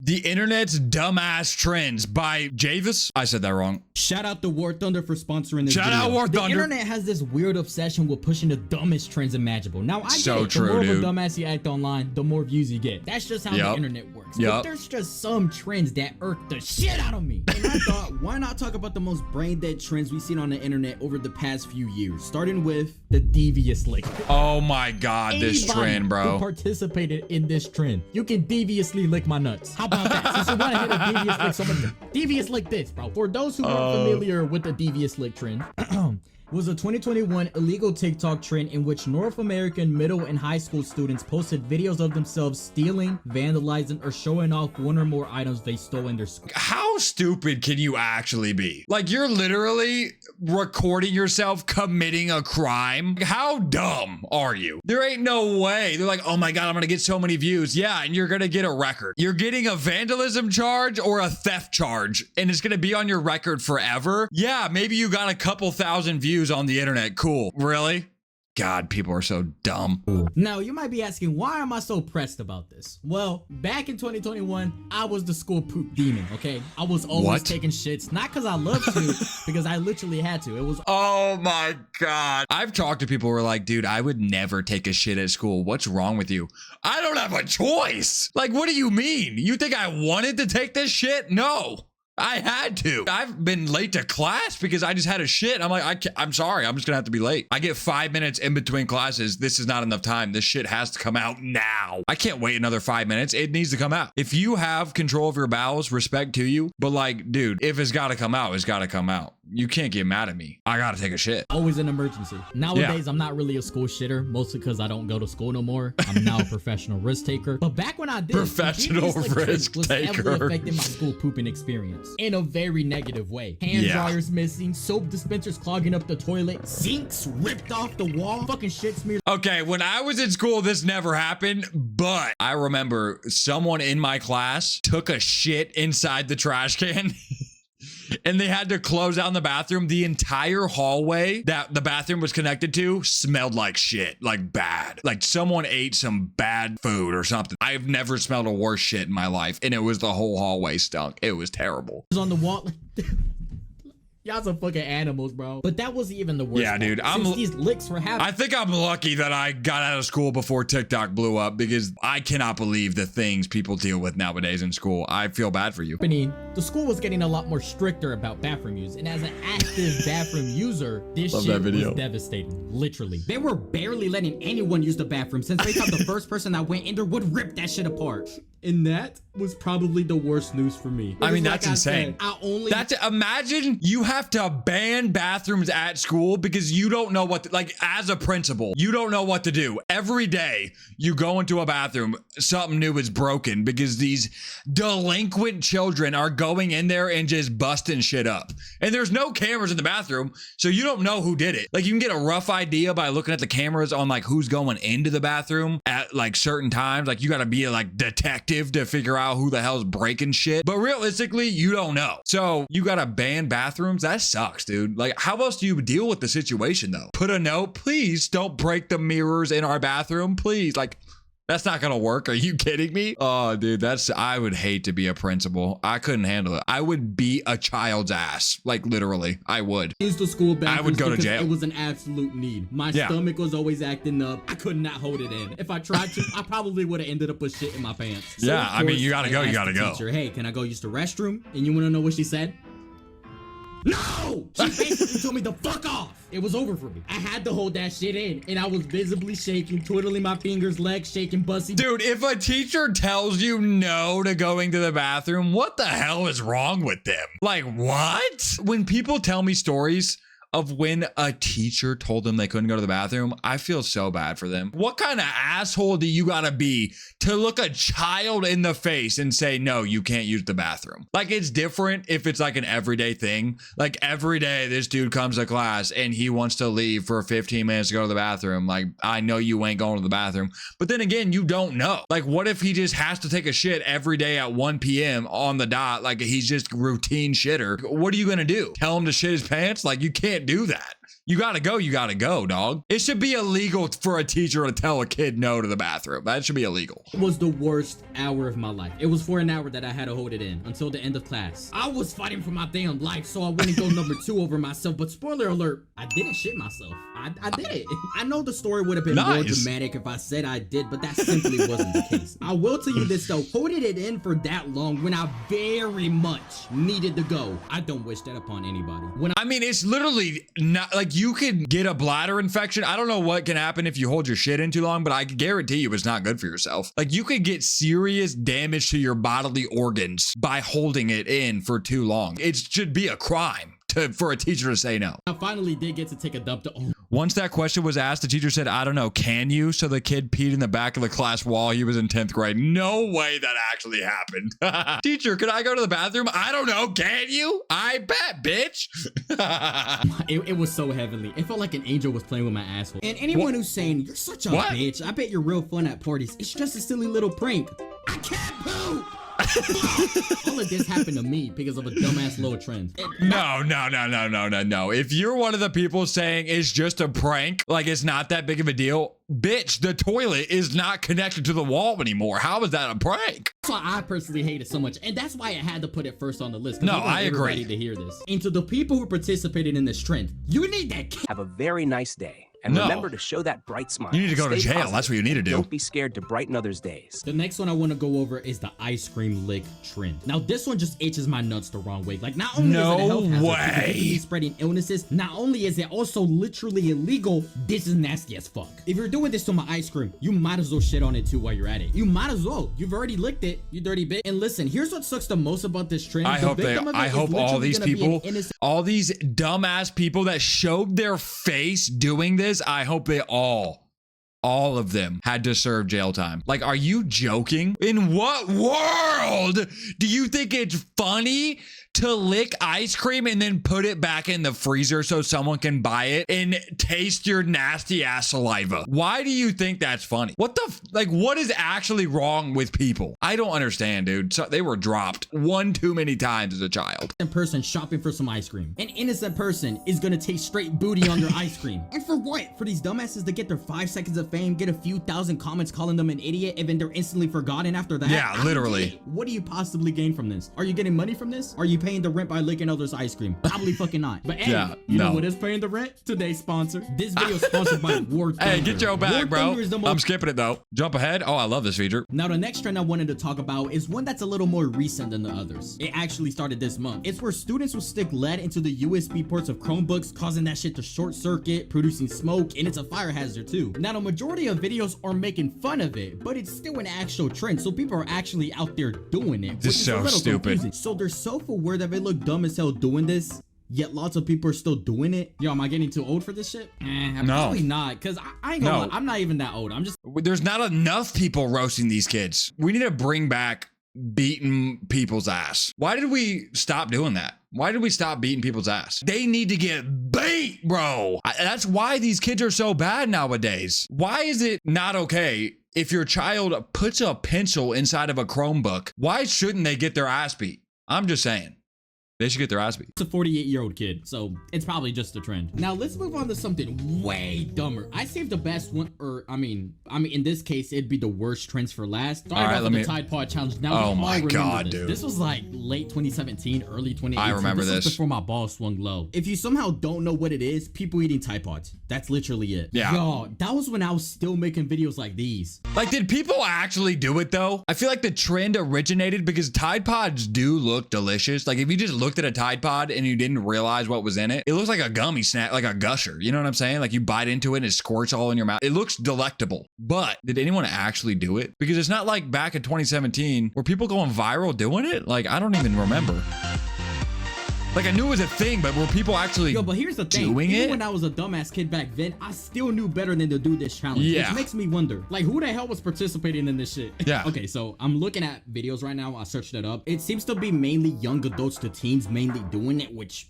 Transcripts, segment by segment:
The Internet's Dumbass Trends by Javis. I said that wrong. Shout out to War Thunder for sponsoring this Shout video. out War Thunder. The internet has this weird obsession with pushing the dumbest trends imaginable. Now, I So get it. true, The more dude. of a dumbass you act online, the more views you get. That's just how the internet works. But there's just some trends that irk the shit out of me. And I thought, why not talk about the most brain-dead trends we've seen on the internet over the past few years? Starting with the devious lick. Oh my God, this trend, bro. Who participated in this trend? You can deviously lick my nuts. How about that? Since you want to hit a devious lick, someone devious lick this, bro. For those who aren't familiar with the devious lick trend, was a 2021 illegal TikTok trend in which North American middle and high school students posted videos of themselves stealing, vandalizing, or showing off one or more items they stole in their school. How stupid can you actually be? Like, you're literally recording yourself committing a crime. How dumb are you? There ain't no way. They're like, oh my God, I'm gonna get so many views. Yeah, and you're gonna get a record. You're getting a vandalism charge or a theft charge, and it's gonna be on your record forever. Yeah, maybe you got a couple thousand views on the internet. Cool. Really? God, people are so dumb. Now, you might be asking, why am I so pressed about this? Well, back in 2021, I was the school poop demon, okay? I was always taking shits, not because I loved to, because I literally had to. It was... Oh my God. I've talked to people who are like, dude, I would never take a shit at school. What's wrong with you? I don't have a choice. Like, what do you mean? You think I wanted to take this shit? No. I had to. I've been late to class because I just had a shit. I'm like, I'm sorry. I'm just gonna have to be late. I get 5 minutes in between classes. This is not enough time. This shit has to come out now. I can't wait another 5 minutes. It needs to come out. If you have control of your bowels, respect to you. But like, dude, if it's gotta come out, it's gotta come out. You can't get mad at me. I gotta take a shit. Always an emergency. Nowadays, I'm not really a school shitter, mostly because I don't go to school no more. I'm now a professional risk taker. But back when I did, professional risk taker, heavily affected my school pooping experience in a very negative way. Hand dryers missing, soap dispensers clogging up the toilet, sinks ripped off the wall, fucking shit smeared. Okay, when I was in school, this never happened, but I remember someone in my class took a shit inside the trash can. And they had to close down the bathroom. The entire hallway that the bathroom was connected to smelled like shit, like bad. Like someone ate some bad food or something. I've never smelled a worse shit in my life. And it was the whole hallway stunk. It was terrible. It was on the wall. Y'all some fucking animals, bro. But that wasn't even the worst. Yeah, dude. These licks were happening. I think I'm lucky that I got out of school before TikTok blew up because I cannot believe the things people deal with nowadays in school. I feel bad for you. The school was getting a lot more stricter about bathroom use. And as an active bathroom user, this shit was devastating. Literally. They were barely letting anyone use the bathroom since they thought the first person that went in there would rip that shit apart. And that was probably the worst news for me. I mean, that's insane. Imagine you have to ban bathrooms at school because you don't know what, like as a principal, you don't know what to do. Every day you go into a bathroom, something new is broken because these delinquent children are going in there and just busting shit up. And there's no cameras in the bathroom, so you don't know who did it. Like you can get a rough idea by looking at the cameras on like who's going into the bathroom at like certain times. Like you got to be a like detective to figure out who the hell's breaking shit. But realistically, you don't know. So you got to ban bathrooms. That sucks, dude. Like how else do you deal with the situation though? Put a note, please don't break the mirrors in our bathroom, please. Like that's not gonna work. Are you kidding me? Oh, dude, I would hate to be a principal. I couldn't handle it. I would beat a child's ass. Like literally, I would. The school I would go to jail. It was an absolute need. My stomach was always acting up. I could not hold it in. If I tried to, I probably would have ended up with shit in my pants. So yeah, I mean, you gotta go. You gotta go. Teacher, hey, can I go use the restroom? And you wanna know what she said? No! She basically told me to fuck off. It was over for me. I had to hold that shit in, and I was visibly shaking, twiddling my fingers, legs shaking, bussy. Dude, if a teacher tells you no to going to the bathroom, what the hell is wrong with them? Like, what? When people tell me stories of when a teacher told them they couldn't go to the bathroom, I feel so bad for them. What kind of asshole do you gotta be to look a child in the face and say, no, you can't use the bathroom? Like it's different if it's like an everyday thing. Like every day this dude comes to class and he wants to leave for 15 minutes to go to the bathroom. Like I know you ain't going to the bathroom, but then again, you don't know. Like what if he just has to take a shit every day at 1 p.m. on the dot? Like he's just routine shitter. What are you gonna do? Tell him to shit his pants? Like you can't do that. You gotta go, dog. It should be illegal for a teacher to tell a kid no to the bathroom. That should be illegal. It was the worst hour of my life. It was for an hour that I had to hold it in until the end of class. I was fighting for my damn life, so I wouldn't go number 2 over myself. But spoiler alert, I didn't shit myself. I did it. I know the story would have been more dramatic if I said I did, but that simply wasn't the case. I will tell you this though, holding it in for that long when I very much needed to go, I don't wish that upon anybody. I mean, it's literally not like you could get a bladder infection. I don't know what can happen if you hold your shit in too long, but I guarantee you it's not good for yourself. Like you could get serious damage to your bodily organs by holding it in for too long. It should be a crime for a teacher to say no. I finally did get to take a dump. Once that question was asked, the teacher said, I don't know, can you? So the kid peed in the back of the class while he was in 10th grade. No way that actually happened. Teacher, can I go to the bathroom? I don't know, can you? I bet, bitch. It was so heavenly. It felt like an angel was playing with my asshole. And anyone who's saying, you're such a bitch, I bet you're real fun at parties. It's just a silly little prank. I can't poop. All of this happened to me because of a dumbass little trend. No. If you're one of the people saying it's just a prank, like it's not that big of a deal, bitch, the toilet is not connected to the wall anymore. How is that a prank? That's why I personally hate it so much, and that's why I had to put it first on the list. No, I agree. Ready to hear this. And to the people who participated in this trend, you need that. Have a very nice day. And remember to show that bright smile. You need to go to jail. Positive. That's what you need to do. Don't be scared to brighten others' days. The next one I want to go over is the ice cream lick trend. Now, this one just itches my nuts the wrong way. Like, not only is it a health hazard, it could be spreading illnesses, not only is it also literally illegal, this is nasty as fuck. If you're doing this to my ice cream, you might as well shit on it too while you're at it. You might as well. You've already licked it, you dirty bitch. And listen, here's what sucks the most about this trend. I hope all these people, all these dumbass people that showed their face doing this, I hope they all of them had to serve jail time. Like, are you joking? In what world do you think it's funny to lick ice cream and then put it back in the freezer so someone can buy it and taste your nasty ass saliva? Why do you think that's funny? What is actually wrong with people? I don't understand, dude. So they were dropped one too many times as a child. A person shopping for some ice cream. An innocent person is gonna taste straight booty on their ice cream. And for what? For these dumbasses to get their 5 seconds of fame, get a few thousand comments calling them an idiot, and then they're instantly forgotten after that? Yeah, literally. What do you possibly gain from this? Are you getting money from this? Are you paying the rent by licking others' ice cream? Probably fucking not. But hey, yeah, you know what is paying the rent? Today's sponsor. This video is sponsored by War Thunder. Hey, get your bag, bro. I'm skipping it though. Jump ahead. Oh, I love this feature. Now, the next trend I wanted to talk about is one that's a little more recent than the others. It actually started this month. It's where students will stick lead into the USB ports of Chromebooks, causing that shit to short circuit, producing smoke, and it's a fire hazard too. Now, the majority of videos are making fun of it, but it's still an actual trend, so people are actually out there doing it. This is so stupid. Confusing. So they're self-aware that they look dumb as hell doing this, yet lots of people are still doing it. Yo, am I getting too old for this shit? No. Probably not, because I ain't gonna lie, I'm not even that old. There's not enough people roasting these kids. We need to bring back beating people's ass. Why did we stop doing that? Why did we stop beating people's ass? They need to get beat, bro. That's why these kids are so bad nowadays. Why is it not okay if your child puts a pencil inside of a Chromebook? Why shouldn't they get their ass beat? I'm just saying. They should get their ass beat. It's a 48-year-old kid, so it's probably just a trend. Now let's move on to something way dumber. I saved the best one, or I mean, in this case, it'd be the worst trends for last. Starting off with the Tide Pod challenge. Now, oh my God, dude. This was like late 2017, early 2018. I remember this. This was before my balls swung low. If you somehow don't know what it is, people eating Tide Pods. That's literally it. Yeah. Yo, that was when I was still making videos like these. Like, did people actually do it though? I feel like the trend originated because Tide Pods do look delicious. Like, if you just looked at a Tide Pod and you didn't realize what was in it, it looks like a gummy snack, like a gusher. You know what I'm saying? Like, you bite into it and it squirts all in your mouth. It looks delectable. But did anyone actually do it? Because it's not like back in 2017 were people going viral doing it? Like, I don't even remember. Like, I knew it was a thing, but were people actually but here's the thing. doing Even it? when I was a dumbass kid back then, I still knew better than to do this challenge. Yeah. Which makes me wonder, like, who the hell was participating in this shit? Yeah. Okay, so I'm looking at videos right now. I searched it up. It seems to be mainly young adults to teens mainly doing it, which...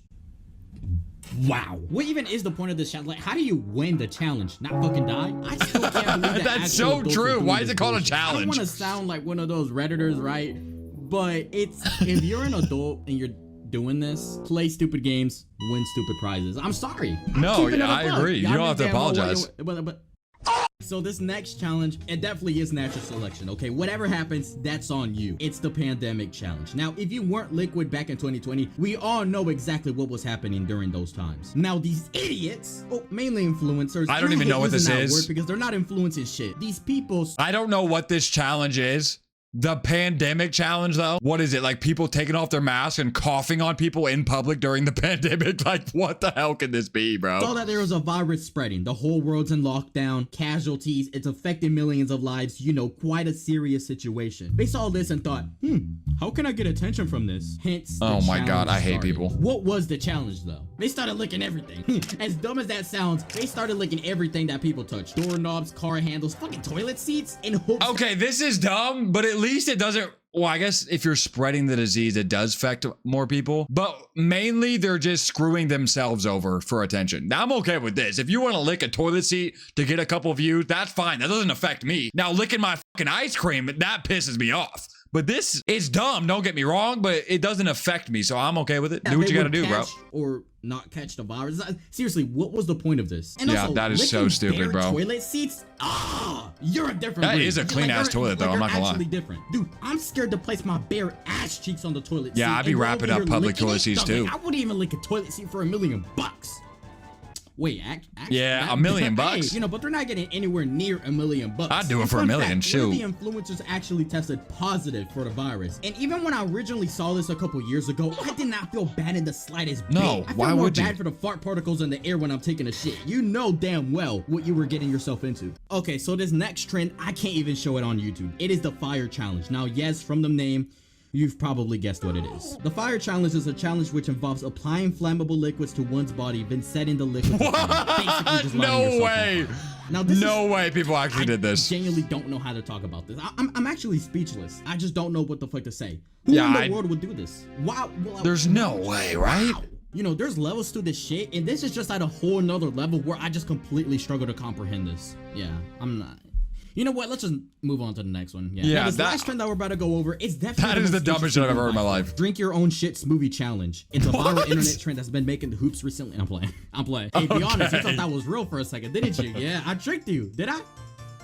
wow. What even is the point of this challenge? Like, how do you win the challenge? Not fucking die? I still can't believe that. That's so true. Why is it called a bullshit. challenge? I don't want to sound like one of those Redditors, right? But it's, if you're an adult and you're doing this. Play stupid games, win stupid prizes. I'm sorry. No, yeah, I agree. You don't have to apologize. So this next challenge, it definitely is natural selection, okay? Whatever happens, that's on you. It's the pandemic challenge. Now, if you weren't liquid back in 2020, we all know exactly what was happening during those times. Now, these idiots, mainly influencers. I don't even know what this is. Because they're not influencing shit. These people. I don't know what this challenge is. The pandemic challenge, though, what is it? Like people taking off their masks and coughing on people in public during the pandemic? Like, what the hell can this be, bro? Saw that there was a virus spreading. The whole world's in lockdown, casualties, it's affecting millions of lives. You know, quite a serious situation. They saw this and thought, how can I get attention from this? Hence, oh my God, I hate people. What was the challenge, though? They started licking everything. As dumb as that sounds, they started licking everything that people touch. Doorknobs, car handles, fucking toilet seats, and hooks. Okay, this is dumb, but at least it doesn't. Well, I guess if you're spreading the disease, it does affect more people, but mainly they're just screwing themselves over for attention. Now, I'm okay with this. If you want to lick a toilet seat to get a couple views, that's fine. That doesn't affect me. Now, licking my fucking ice cream, that pisses me off. But this is dumb, don't get me wrong, but it doesn't affect me, so I'm okay with it. Do what you gotta do, bro. Or not catch the virus. Seriously, what was the point of this? And yeah, also, that is so stupid, bro. Toilet seats? You're a different breed. That is a clean-ass toilet, though, I'm not gonna lie. Actually different. Dude, I'm scared to place my bare ass cheeks on the toilet seat. Yeah, I'd be wrapping up public toilet seats, too. I wouldn't even lick a toilet seat for $1 million. Wait, yeah, $1 million bucks. Hey, you know, but they're not getting anywhere near $1 million bucks. I'd do it for $1 million. Shoot. One of the influencers actually tested positive for the virus, and even when I originally saw this a couple years ago, I did not feel bad in the slightest. No, I feel why more would you? bad for the fart particles in the air when I'm taking a shit. You know damn well what you were getting yourself into. Okay, so this next trend, I can't even show it on YouTube. It is the fire challenge. Now, yes, from the name, you've probably guessed what it is. The fire challenge is a challenge which involves applying flammable liquids to one's body, then setting the liquids. What? No way. Now, no way people actually did this. I genuinely don't know how to talk about this. I'm actually speechless. I just don't know what the fuck to say. Who in the world would do this? Wow. There's no way, right? Wow. You know, there's levels to this shit, and this is just at a whole nother level where I just completely struggle to comprehend this. Yeah, I'm not. You know what? Let's just move on to the next one. Yeah, this last trend that we're about to go over is definitely the dumbest shit I've ever heard in my life. Drink your own shit smoothie challenge. It's a viral internet trend that's been making the hoops recently. I'm playing. Hey, be honest, you thought that was real for a second, didn't you? Yeah, I tricked you. Did I?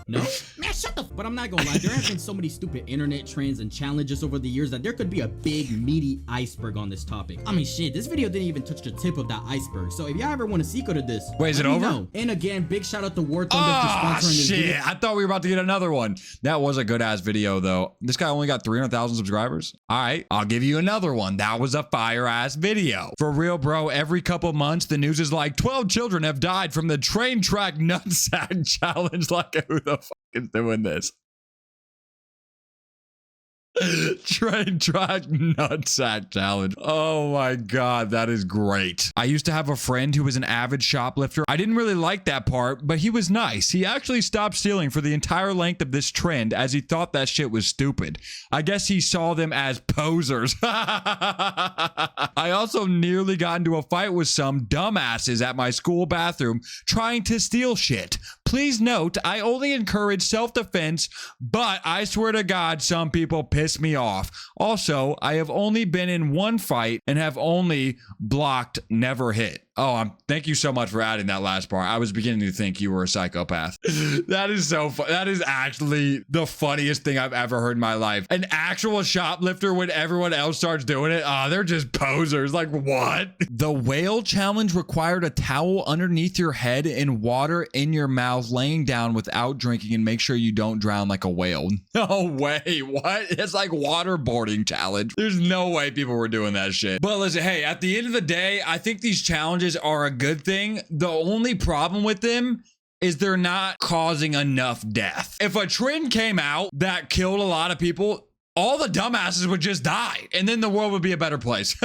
No? Man, shut the But I'm not gonna lie, there have been so many stupid internet trends and challenges over the years that there could be a big, meaty iceberg on this topic. I mean, shit, this video didn't even touch the tip of that iceberg. So if y'all ever want a sequel to this, wait, is it over? Know. And again, big shout out to War Thunder for sponsoring this video. I thought we were about to get another one. That was a good ass video though. This guy only got 300,000 subscribers. All right, I'll give you another one. That was a fire ass video. For real, bro, every couple months, the news is like 12 children have died from the train track nutsack challenge. Like, who the fuck is doing this? Train track nutsack challenge. Oh my God, that is great. I used to have a friend who was an avid shoplifter. I didn't really like that part, but he was nice. He actually stopped stealing for the entire length of this trend as he thought that shit was stupid. I guess he saw them as posers. I also nearly got into a fight with some dumbasses at my school bathroom trying to steal shit. Please note, I only encourage self-defense, but I swear to God, some people piss me off. Also, I have only been in one fight and have only blocked, never hit. Oh, thank you so much for adding that last part. I was beginning to think you were a psychopath. That is so fun. That is actually the funniest thing I've ever heard in my life. An actual shoplifter when everyone else starts doing it. They're just posers. Like, what? The whale challenge required a towel underneath your head and water in your mouth, laying down without drinking, and make sure you don't drown like a whale. No way. What? It's like waterboarding challenge. There's no way people were doing that shit. But listen, hey, at the end of the day, I think these challenges are a good thing. The only problem with them is they're not causing enough death. If a trend came out that killed a lot of people, all the dumbasses would just die, and then the world would be a better place.